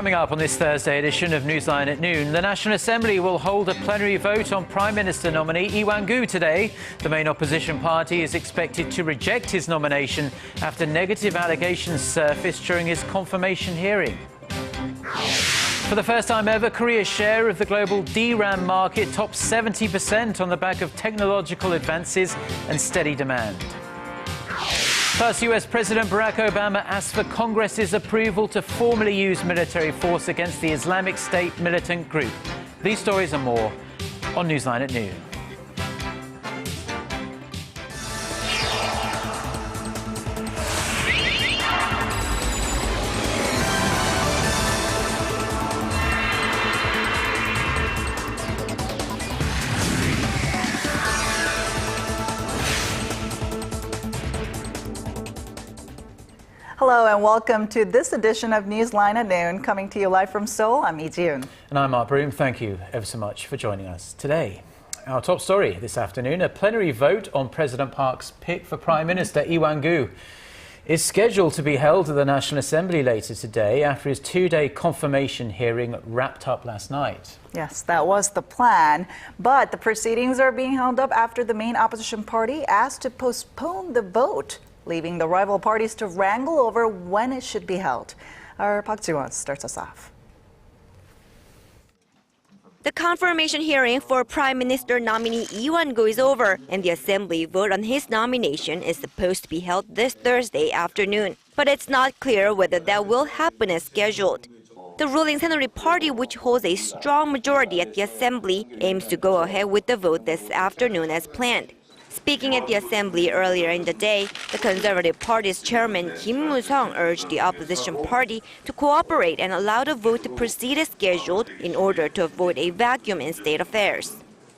Coming up on this Thursday edition of Newsline at noon, the National Assembly will hold a plenary vote on Prime Minister nominee Lee Wan-koo today. The main opposition party is expected to reject his nomination after negative allegations surfaced during his confirmation hearing. For the first time ever, Korea's share of the global DRAM market topped 70% on the back of technological advances and steady demand. Plus, US President Barack Obama asked for Congress's approval to formally use military force against the Islamic State militant group. These stories and more on Newsline at noon. Hello and welcome to this edition of Newsline at noon. Coming to you live from Seoul, I'm Lee Ji-yoon. And I'm Mark Broome. Thank you ever so much for joining us today. Our top story this afternoon, a plenary vote on President Park's pick for Prime Minister Lee Wan-koo is scheduled to be held at the National Assembly later today after his two-day confirmation hearing wrapped up last night. Yes, that was the plan, but the proceedings are being held up after the main opposition party asked to postpone the vote, leaving the rival parties to wrangle over when it should be held. Our Park Ji-won starts us off. The confirmation hearing for Prime Minister nominee Lee Wan-koo is over, and the Assembly vote on his nomination is supposed to be held this Thursday afternoon. But it's not clear whether that will happen as scheduled. The ruling Plenary Party, which holds a strong majority at the Assembly, aims to go ahead with the vote this afternoon as planned. Speaking at the Assembly earlier in the day, the Conservative Party's chairman Kim Moo-sung urged the opposition party to cooperate and allow the vote to proceed as scheduled in order to avoid a vacuum in state affairs.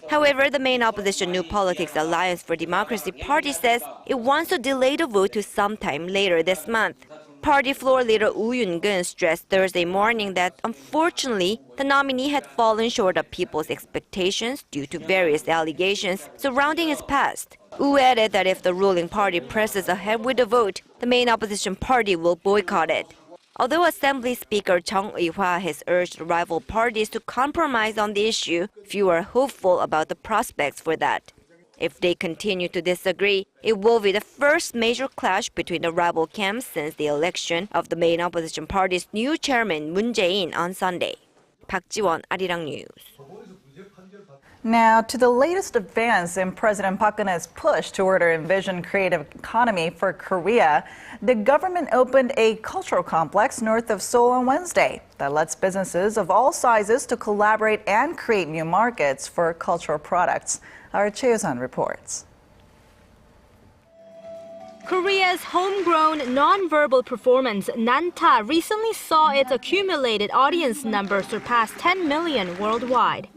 However, the main opposition New Politics Alliance for Democracy party says it wants to delay the vote to sometime later this month. Party floor leader Woo Yoon-gun stressed Thursday morning that, unfortunately, the nominee had fallen short of people's expectations due to various allegations surrounding his past. Woo added that if the ruling party presses ahead with the vote, the main opposition party will boycott it. Although Assembly Speaker Chung Eui-hwa has urged rival parties to compromise on the issue, few are hopeful about the prospects for that. If they continue to disagree, it will be the first major clash between the rival camps since the election of the main opposition party's new chairman Moon Jae-in on Sunday. Park Ji-won, Arirang News. Now to the latest advance in President Park Geun-hye's push toward an envisioned creative economy for Korea. The government opened a cultural complex north of Seoul on Wednesday that lets businesses of all sizes to collaborate and create new markets for cultural products. Our Cheo-sun reports. Korea's homegrown non-verbal performance, Nanta, recently saw its accumulated audience number surpass 10 million worldwide.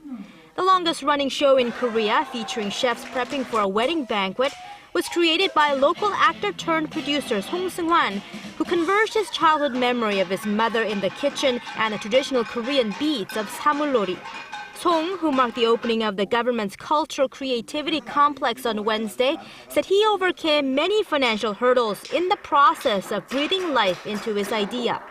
The longest-running show in Korea, featuring chefs prepping for a wedding banquet, was created by local actor-turned-producer Song Seung-hwan, who converged his childhood memory of his mother in the kitchen and the traditional Korean beats of samulori. Song, who marked the opening of the government's Cultural Creativity Complex on Wednesday, said he overcame many financial hurdles in the process of breathing life into his idea.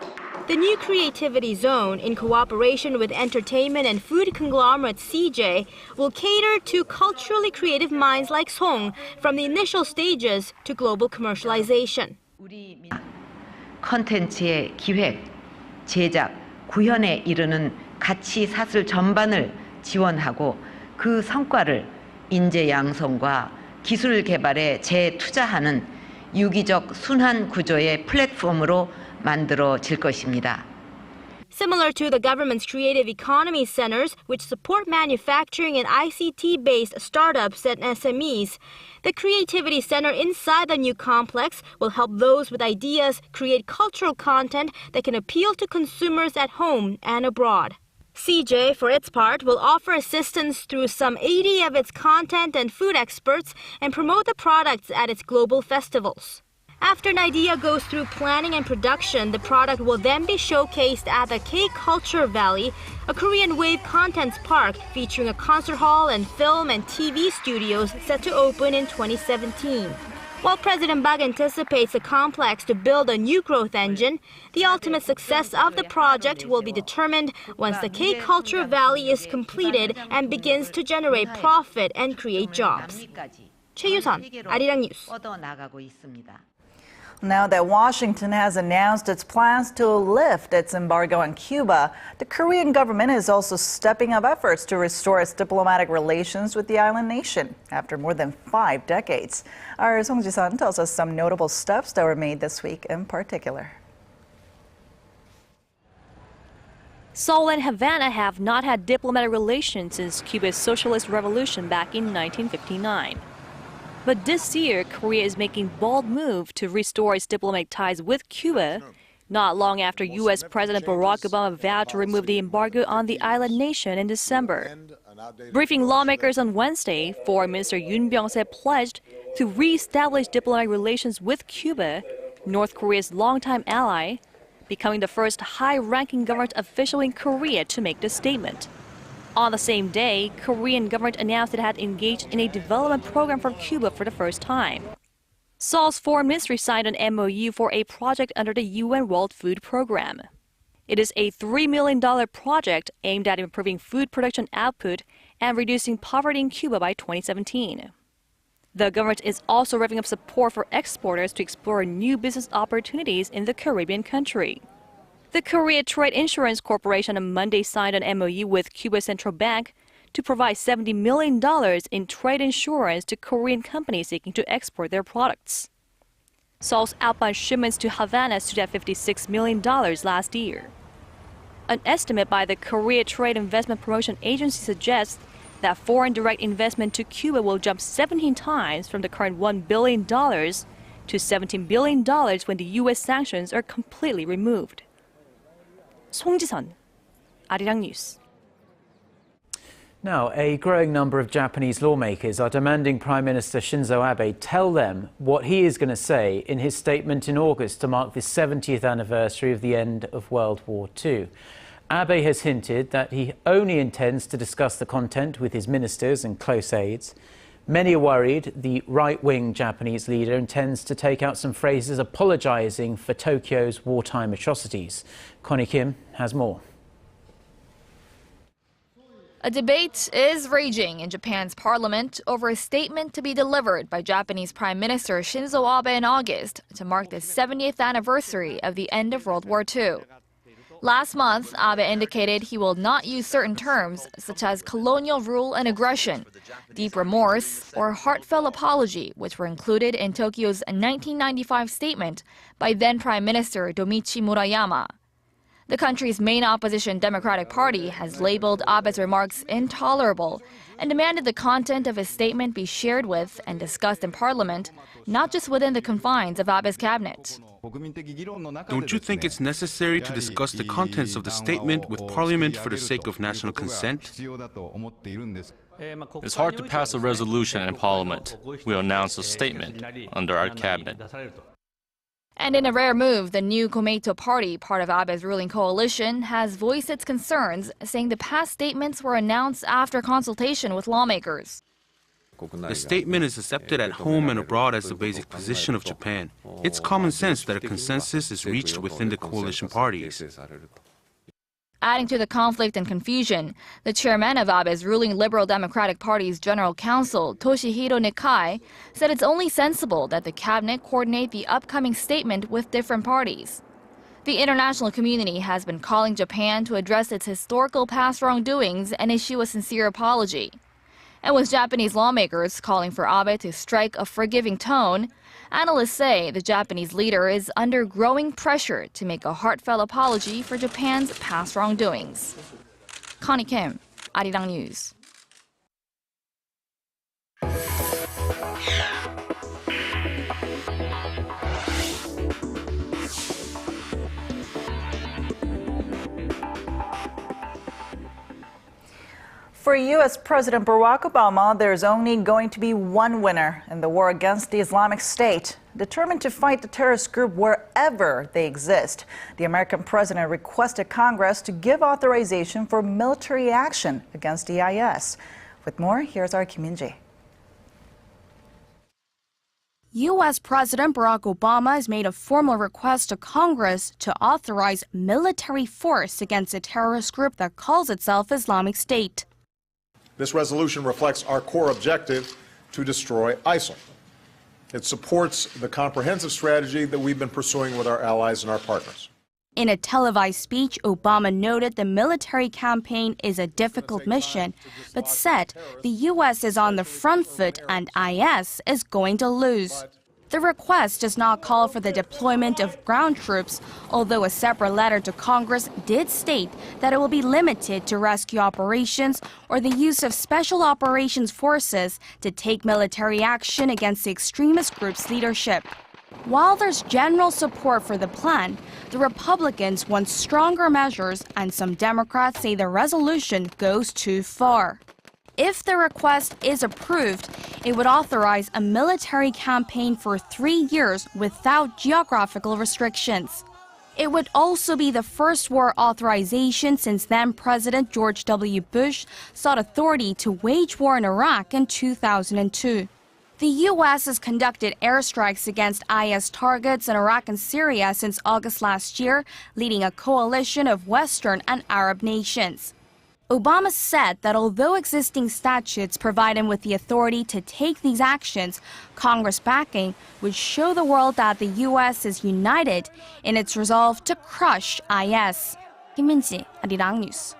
The new creativity zone, in cooperation with entertainment and food conglomerate CJ, will cater to culturally creative minds like Song from the initial stages to global commercialization. 컨텐츠의 기획, 제작, 구현에 이르는 가치 사슬 전반을 지원하고 그 성과를 인재 양성과 기술 개발에 재투자하는 유기적 순환 구조의 플랫폼으로 만들어질 것입니다. Similar to the government's creative economy centers, which support manufacturing and ICT-based startups and SMEs, the Creativity Center inside the new complex will help those with ideas create cultural content that can appeal to consumers at home and abroad. CJ, for its part, will offer assistance through some 80 of its content and food experts and promote the products at its global festivals. After an idea goes through planning and production, the product will then be showcased at the K-Culture Valley, a Korean wave contents park featuring a concert hall and film and TV studios set to open in 2017. While President Park anticipates the complex to build a new growth engine, the ultimate success of the project will be determined once the K-Culture Valley is completed and begins to generate profit and create jobs. 최유선, 아리랑 뉴스. Now that Washington has announced its plans to lift its embargo on Cuba, the Korean government is also stepping up efforts to restore its diplomatic relations with the island nation after more than 5 decades. Our Song Ji-sun tells us some notable steps that were made this week in particular. Seoul and Havana have not had diplomatic relations since Cuba's socialist revolution back in 1959. But this year, Korea is making a bold move to restore its diplomatic ties with Cuba, not long after U.S. President Barack Obama vowed to remove the embargo on the island nation in December. Briefing lawmakers on Wednesday, Foreign Minister Yoon Byung-se pledged to re-establish diplomatic relations with Cuba, North Korea's longtime ally, becoming the first high-ranking government official in Korea to make the statement. On the same day, Korean government announced it had engaged in a development program for Cuba for the first time. Seoul's foreign ministry signed an MOU for a project under the UN World Food Program. It is a $3 million project aimed at improving food production output and reducing poverty in Cuba by 2017. The government is also revving up support for exporters to explore new business opportunities in the Caribbean country. The Korea Trade Insurance Corporation on Monday signed an MOU with Cuba Central Bank to provide $70 million in trade insurance to Korean companies seeking to export their products. Seoul's outbound shipments to Havana stood at $56 million last year. An estimate by the Korea Trade Investment Promotion Agency suggests that foreign direct investment to Cuba will jump 17 times from the current $1 billion to $17 billion when the U.S. sanctions are completely removed. 송지선, 아리랑 뉴스. Now, a growing number of Japanese lawmakers are demanding Prime Minister Shinzo Abe tell them what he is going to say in his statement in August to mark the 70th anniversary of the end of World War II. Abe has hinted that he only intends to discuss the content with his ministers and close aides. Many are worried the right-wing Japanese leader intends to take out some phrases apologizing for Tokyo's wartime atrocities. Connie Kim has more. A debate is raging in Japan's parliament over a statement to be delivered by Japanese Prime Minister Shinzo Abe in August to mark the 70th anniversary of the end of World War II. Last month, Abe indicated he will not use certain terms such as colonial rule and aggression, deep remorse, or heartfelt apology, which were included in Tokyo's 1995 statement by then Prime Minister Domichi Murayama. The country's main opposition Democratic Party has labeled Abe's remarks intolerable and demanded the content of his statement be shared with and discussed in Parliament, not just within the confines of Abe's cabinet. Don't you think it's necessary to discuss the contents of the statement with Parliament for the sake of national consent? It's hard to pass a resolution in Parliament. We'll announce a statement under our cabinet. And in a rare move, the new Komeito Party, part of Abe's ruling coalition, has voiced its concerns, saying the past statements were announced after consultation with lawmakers. The statement is accepted at home and abroad as the basic position of Japan. It's common sense that a consensus is reached within the coalition parties. Adding to the conflict and confusion, the chairman of Abe's ruling Liberal Democratic Party's General Counsel, Toshihiro Nikai, said it's only sensible that the cabinet coordinate the upcoming statement with different parties. The international community has been calling Japan to address its historical past wrongdoings and issue a sincere apology. And with Japanese lawmakers calling for Abe to strike a forgiving tone, analysts say the Japanese leader is under growing pressure to make a heartfelt apology for Japan's past wrongdoings. Connie Kim, Arirang News. For U.S. President Barack Obama, there's only going to be one winner in the war against the Islamic State. Determined to fight the terrorist group wherever they exist, the American president requested Congress to give authorization for military action against the IS. With more, here's our Kim Min-ji. U.S. President Barack Obama has made a formal request to Congress to authorize military force against a terrorist group that calls itself Islamic State. This resolution reflects our core objective to destroy ISIL. It supports the comprehensive strategy that we've been pursuing with our allies and our partners. In a televised speech, Obama noted the military campaign is a difficult mission, but said the U.S. is on the front foot and IS is going to lose. The request does not call for the deployment of ground troops, although a separate letter to Congress did state that it will be limited to rescue operations or the use of special operations forces to take military action against the extremist group's leadership. While there's general support for the plan, the Republicans want stronger measures, and some Democrats say the resolution goes too far. If the request is approved, it would authorize a military campaign for 3 years without geographical restrictions. It would also be the first war authorization since then-President George W. Bush sought authority to wage war in Iraq in 2002. The U.S. has conducted airstrikes against IS targets in Iraq and Syria since August last year, leading a coalition of Western and Arab nations. Obama said that although existing statutes provide him with the authority to take these actions, Congress backing would show the world that the U.S. is united in its resolve to crush IS. Kim Min-ji, Arirang News.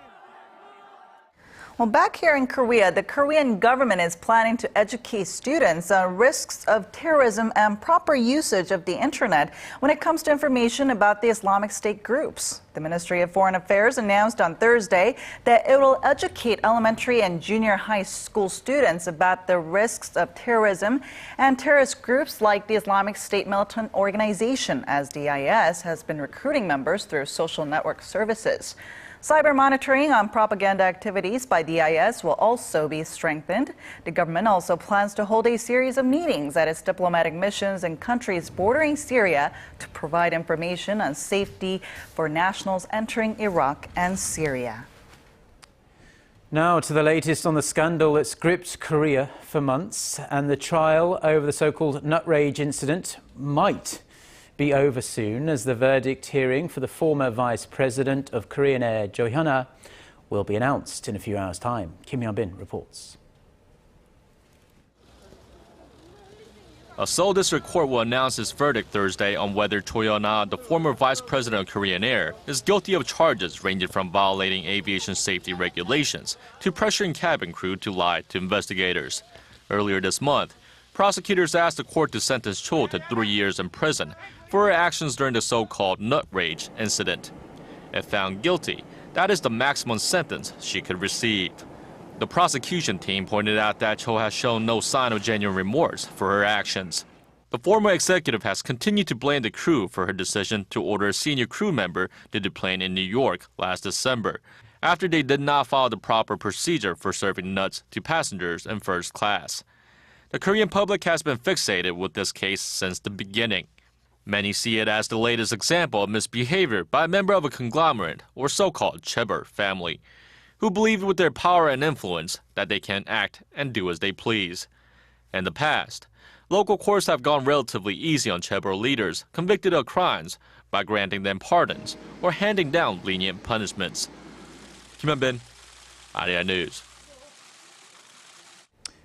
Well, back here in Korea, the Korean government is planning to educate students on risks of terrorism and proper usage of the internet when it comes to information about the Islamic State groups. The Ministry of Foreign Affairs announced on Thursday that it will educate elementary and junior high school students about the risks of terrorism and terrorist groups like the Islamic State militant organization, as the IS has been recruiting members through social network services. Cyber monitoring on propaganda activities by the IS will also be strengthened. The government also plans to hold a series of meetings at its diplomatic missions in countries bordering Syria to provide information on safety for nationals entering Iraq and Syria. Now to the latest on the scandal that's gripped Korea for months, and the trial over the so-called nut rage incident might be over soon, as the verdict hearing for the former Vice President of Korean Air, Jo Hyun-ah, will be announced in a few hours' time. Kim Hyun-bin reports. A Seoul District Court will announce its verdict Thursday on whether Cho Hyun-ah, the former Vice President of Korean Air, is guilty of charges ranging from violating aviation safety regulations to pressuring cabin crew to lie to investigators. Earlier this month, prosecutors asked the court to sentence Cho to 3 years in prison for her actions during the so-called nut rage incident. If found guilty, that is the maximum sentence she could receive. The prosecution team pointed out that Cho has shown no sign of genuine remorse for her actions. The former executive has continued to blame the crew for her decision to order a senior crew member to deplane in New York last December, after they did not follow the proper procedure for serving nuts to passengers in first class. The Korean public has been fixated with this case since the beginning. Many see it as the latest example of misbehavior by a member of a conglomerate or so-called chaebol family, who believe with their power and influence that they can act and do as they please. In the past, local courts have gone relatively easy on chaebol leaders convicted of crimes by granting them pardons or handing down lenient punishments. Kim Hyun-bin, Arirang News.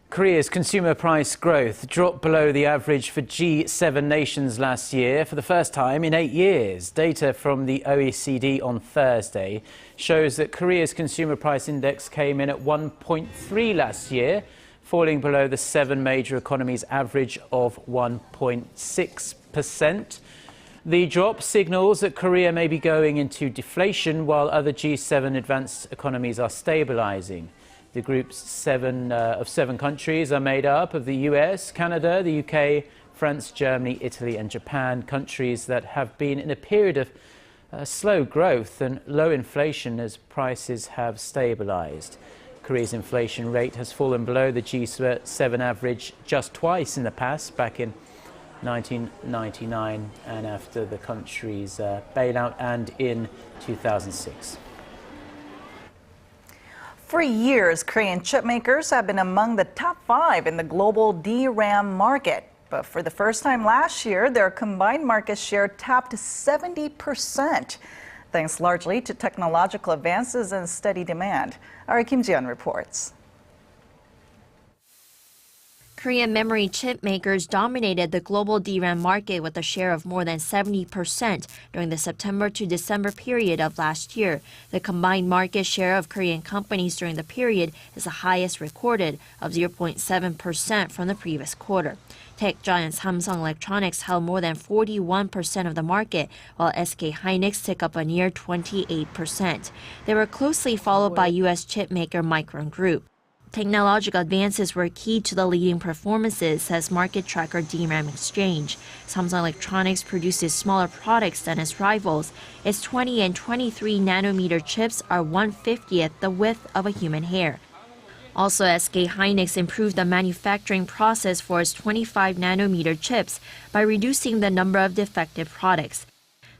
Korea's consumer price growth dropped below the average for G7 nations last year for the first time in 8 years. Data from the OECD on Thursday shows that Korea's consumer price index came in at 1.3 last year, falling below the 7 major economies' average of 1.6%. The drop signals that Korea may be going into deflation while other G7 advanced economies are stabilizing. The group's 7 countries are made up of the US, Canada, the UK, France, Germany, Italy and Japan, countries that have been in a period of slow growth and low inflation as prices have stabilized. Korea's inflation rate has fallen below the G7 average just twice in the past, back in 1999 and after the country's bailout, and in 2006. For years, Korean chip makers have been among the top 5 in the global DRAM market. But for the first time last year, their combined market share topped 70%, thanks largely to technological advances and steady demand. Our Kim Ji-yoon reports. Korean memory chip makers dominated the global DRAM market with a share of more than 70% during the September to December period of last year. The combined market share of Korean companies during the period is the highest recorded, of 0.7% from the previous quarter. Tech giant Samsung Electronics held more than 41% of the market, while SK Hynix took up a near 28%. They were closely followed by U.S. chip maker Micron Group. Technological advances were key to the leading performances, says market tracker DRAM Exchange. Samsung Electronics produces smaller products than its rivals. Its 20 and 23 nanometer chips are 1/50th the width of a human hair. Also, SK Hynix improved the manufacturing process for its 25 nanometer chips by reducing the number of defective products.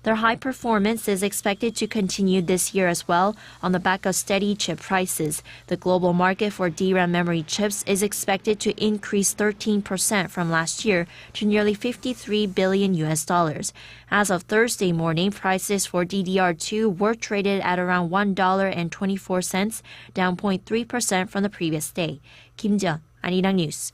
Their high performance is expected to continue this year as well on the back of steady chip prices. The global market for DRAM memory chips is expected to increase 13% from last year to nearly $53 billion. As of Thursday morning, prices for DDR2 were traded at around $1.24, down 0.3% from the previous day. Kim Ji-yoon, Arirang News.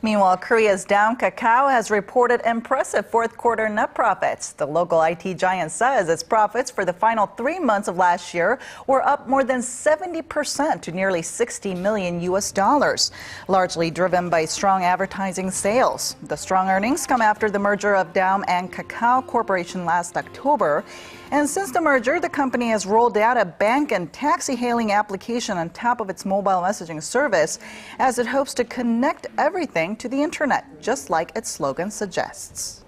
Meanwhile, Korea's Dow Kakao has reported impressive fourth-quarter net profits. The local IT giant says its profits for the final 3 months of last year were up more than 70% to nearly $60 million, largely driven by strong advertising sales. The strong earnings come after the merger of Dow and Kakao Corporation last October. And since the merger, the company has rolled out a bank and taxi hailing application on top of its mobile messaging service, as it hopes to connect everything to the internet, just like its slogan suggests.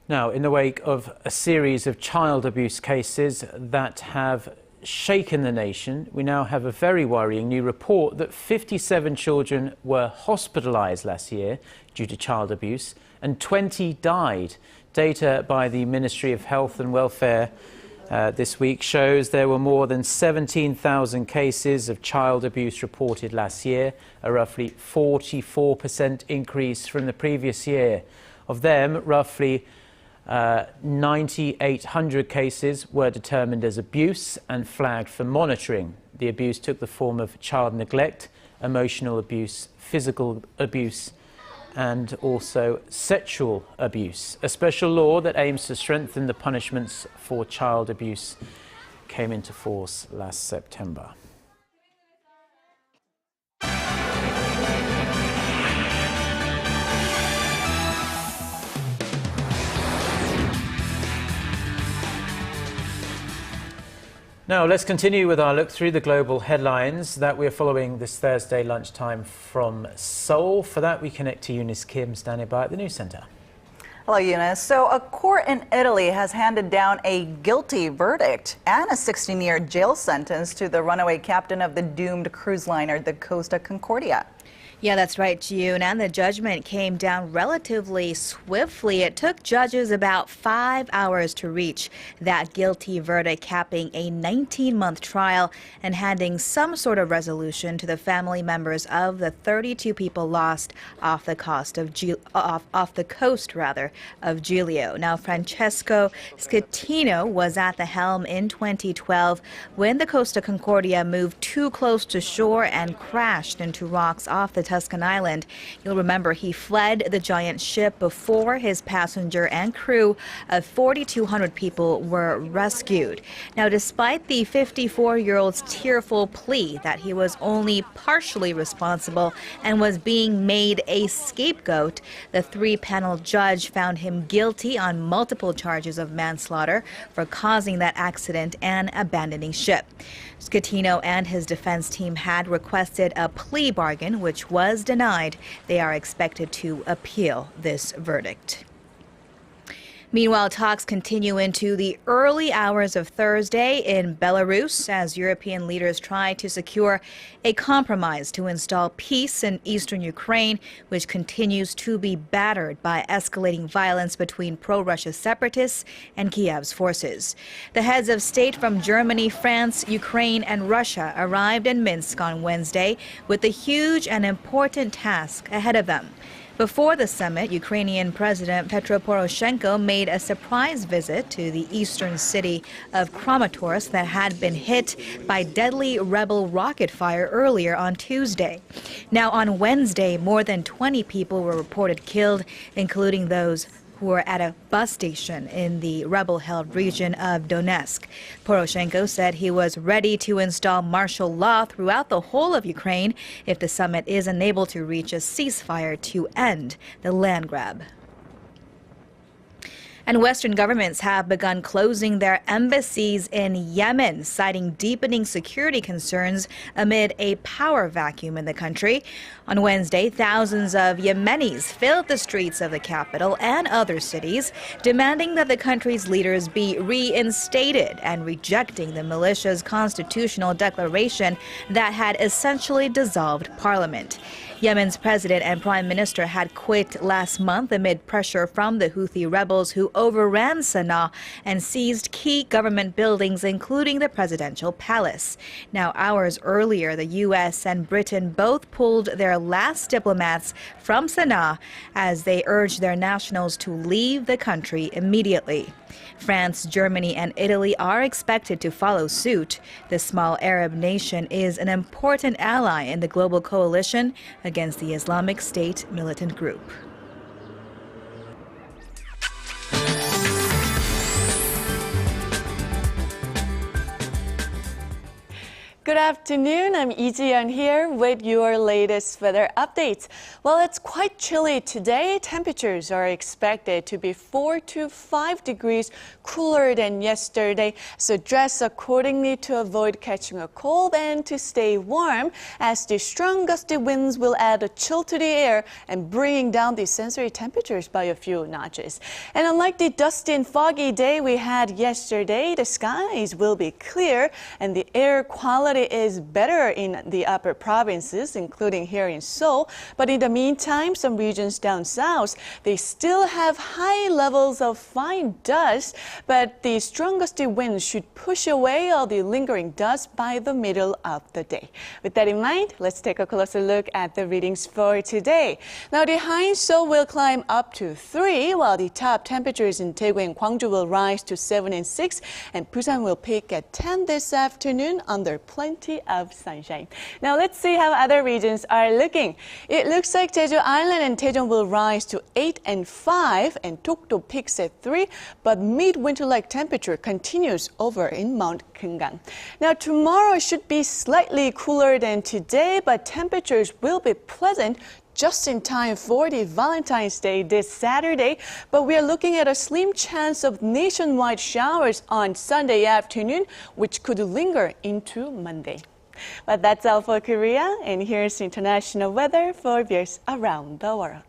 Now, in the wake of a series of child abuse cases that have shaken the nation, we now have a very worrying new report that 57 children were hospitalized last year due to child abuse and 20 died. Data by the Ministry of Health and Welfare this week shows there were more than 17,000 cases of child abuse reported last year, a roughly 44% increase from the previous year. Of them, roughly 9,800 cases were determined as abuse and flagged for monitoring. The abuse took the form of child neglect, emotional abuse, physical abuse, and also sexual abuse. A special law that aims to strengthen the punishments for child abuse came into force last September. Now, let's continue with our look through the global headlines that we're following this Thursday lunchtime from Seoul. For that, we connect to Eunice Kim, standing by at the News Center. Hello, Eunice. So a court in Italy has handed down a guilty verdict and a 16-year jail sentence to the runaway captain of the doomed cruise liner, the Costa Concordia. Yeah, that's right, Ji-yoon. And the judgment came down relatively swiftly. It took judges about 5 hours to reach that guilty verdict, capping a 19-month trial and handing some sort of resolution to the family members of the 32 people lost off the coast of Giulio. Now, Francesco Schettino was at the helm in 2012 when the Costa Concordia moved too close to shore and crashed into rocks off the Tuscan island. You'll remember he fled the giant ship before his passenger and crew of 4,200 people were rescued. Now, despite the 54-year-old's tearful plea that he was only partially responsible and was being made a scapegoat, the 3-panel judge found him guilty on multiple charges of manslaughter for causing that accident and abandoning ship. Schettino and his defense team had requested a plea bargain, which was denied. They are expected to appeal this verdict. Meanwhile, talks continue into the early hours of Thursday in Belarus as European leaders try to secure a compromise to install peace in eastern Ukraine, which continues to be battered by escalating violence between pro-Russia separatists and Kiev's forces. The heads of state from Germany, France, Ukraine, and Russia arrived in Minsk on Wednesday with a huge and important task ahead of them. Before the summit, Ukrainian President Petro Poroshenko made a surprise visit to the eastern city of Kramatorsk that had been hit by deadly rebel rocket fire earlier on Tuesday. Now, on Wednesday, more than 20 people were reported killed, including those who were at a bus station in the rebel-held region of Donetsk. Poroshenko said he was ready to install martial law throughout the whole of Ukraine if the summit is unable to reach a ceasefire to end the land grab. And Western governments have begun closing their embassies in Yemen, citing deepening security concerns amid a power vacuum in the country. On Wednesday, thousands of Yemenis filled the streets of the capital and other cities, demanding that the country's leaders be reinstated and rejecting the militia's constitutional declaration that had essentially dissolved parliament. Yemen's president and prime minister had quit last month amid pressure from the Houthi rebels who overran Sana'a and seized key government buildings, including the presidential palace. Now, hours earlier, the U.S. and Britain both pulled their last diplomats from Sana'a as they urged their nationals to leave the country immediately. France, Germany, and Italy are expected to follow suit. The small Arab nation is an important ally in the global coalition against the Islamic State militant group. Good afternoon, I'm Lee Ji-yoon here with your latest weather updates. Well, it's quite chilly today. Temperatures are expected to be 4 to 5 degrees cooler than yesterday, so dress accordingly to avoid catching a cold and to stay warm, as the strong gusty winds will add a chill to the air and bringing down the sensory temperatures by a few notches. And unlike the dusty and foggy day we had yesterday, the skies will be clear and the air quality is better in the upper provinces, including here in Seoul. But in the meantime, some regions down south, they still have high levels of fine dust, but the strongest winds should push away all the lingering dust by the middle of the day. With that in mind, let's take a closer look at the readings for today. Now, the high in Seoul will climb up to 3, while the top temperatures in Daegu and Gwangju will rise to 7 and 6, and Busan will peak at 10 this afternoon under plenty of sunshine. Now let's see how other regions are looking. It looks like Jeju Island and Daejeon will rise to 8 and 5, and Dokdo peaks at 3, but mid-winter-like temperature continues over in Mount Keungang. Now tomorrow should be slightly cooler than today, but temperatures will be pleasant just in time for the Valentine's Day this Saturday, but we are looking at a slim chance of nationwide showers on Sunday afternoon, which could linger into Monday. But that's all for Korea, and here's international weather for viewers around the world.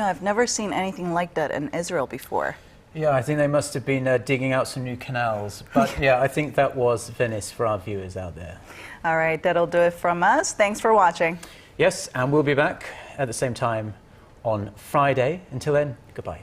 I've never seen anything like that in Israel before. Yeah, I think they must have been digging out some new canals. But yeah, I think that was Venice for our viewers out there. All right, that'll do it from us. Thanks for watching. Yes, and we'll be back at the same time on Friday. Until then, goodbye.